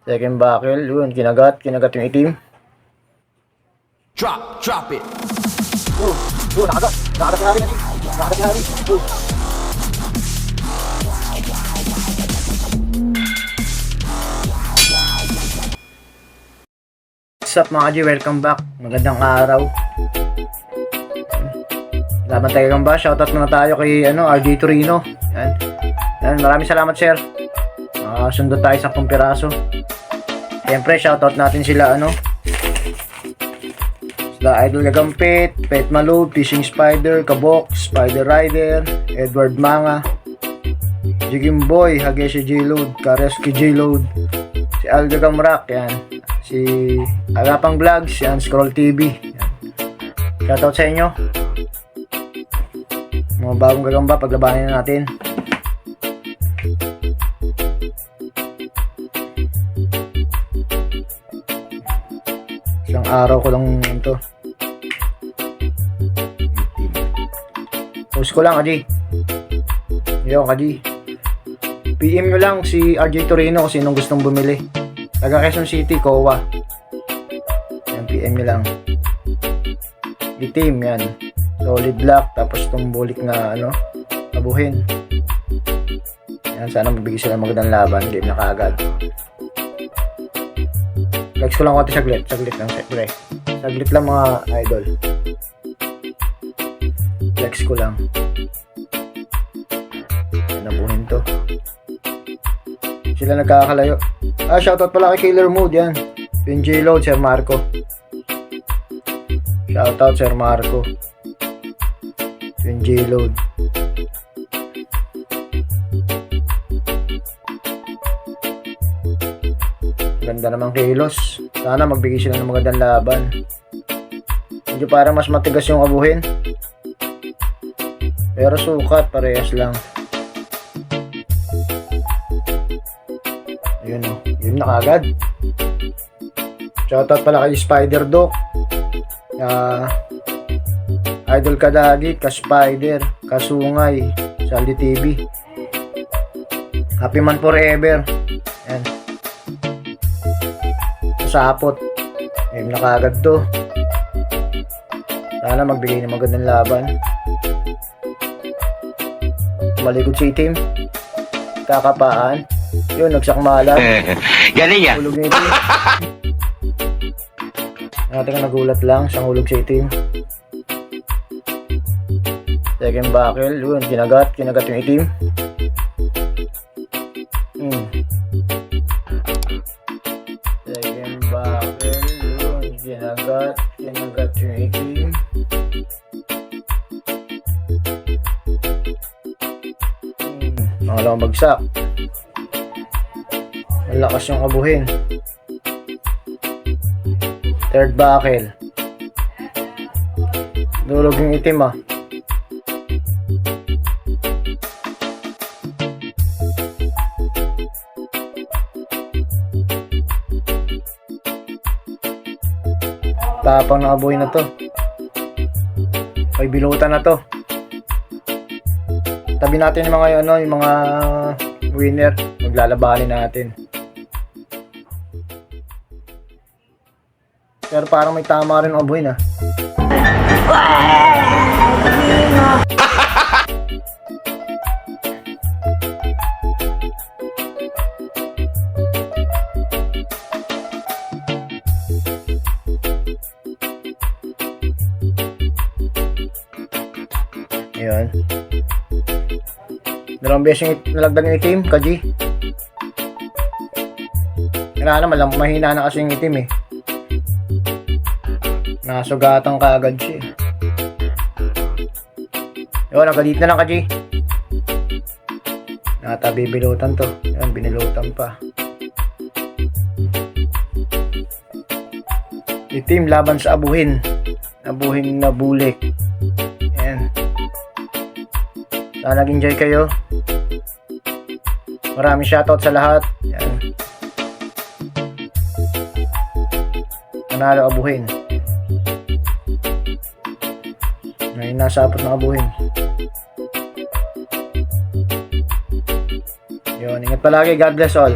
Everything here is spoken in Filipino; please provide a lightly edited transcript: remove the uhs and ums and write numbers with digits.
Second buckle, yun, kinagat yung itim. Drop it. Nakagat na rin. What's up mga G, welcome back. Magandang araw. Laban tayo kang ba? Shoutout muna tayo kay RJ Torino. Yan, maraming salamat sir. Sundo tayo sa 10 piraso. Siyempre, shoutout natin sila sila Idol Gagampit, Pet Malud, Fishing Spider, Kabok, Spider Rider, Edward Manga, Jigim Boy, Hageshi J-Load, Kareski J-Load, si Al Gagamrak, yan, si Agapang Vlogs, yan, Scroll TV, yan. Shoutout sa inyo. Mga bagong gagamba, paglabanin na natin. Isang araw ko lang ito. Post ko lang, Kaji. Yo, Kaji. PM nyo lang si RJ Torino kung sinong gustong bumili. Taga Quezon City, Coa. Yan, PM nyo lang. Itim, yan. Solid black, tapos itong bulik na, abuhin. Yan, sana magbigay sila magandang laban. Game na kaagad. Flex ko lang konti saglit lang syempre. Saglit lang mga idol. Flex ko lang. Nabuhin to. Sila nagkakalayo. Shoutout pala kay Killer Mood yan. Pin J-Load, Sir Marco. Shoutout Sir Marco. Pin J-Load. Ganda naman kilos. Sana magbigay sila ng magandang laban. Medyo parang mas matigas yung abuhin. Pero sukat, parehas lang. Yun na kagad. Shoutout pala kay Spider Doc. Idol Kadagi, Ka-Spider, Kasungay, Saldi TV. Happy Man Forever. Yan. Sapot. Ayun na kagad to. Sana magbigay ng magandang laban. Malikod si itim. Kakapaan. Yun, nagsakmalan. Galing yan. Hulog ni itim. Natin ka nagulat lang. Siyang hulog si itim. Second buckle. Yun, kinagat yung itim. Second buckle. Yun, kinagat yung itim. Pangalawang bagsak. Malakas yung abuhin. Third buckle. Durog yung itim Tapang na abuhin na to. May bilutan na to. Tabi natin yung mga yung mga winner. Maglalabanin natin. Pero parang may tama rin ang abuhin Ayan. Dalawang beses yung nalagdag yung itim, Kaji. Kailangan naman, mahina na kasi yung itim Nasugatan ka agad siya. Yun, nagkalit na lang, Kaji. Bibilutan to. Yan, binilutan pa. Itim laban sa abuhin. Abuhin na bulik. Yan. Sana nag-enjoy kayo. Maraming shoutout sa lahat. Yan. Nanalo abuhin. Ngayon nasa apat na abuhin. Yun, ingat palagi. God bless all.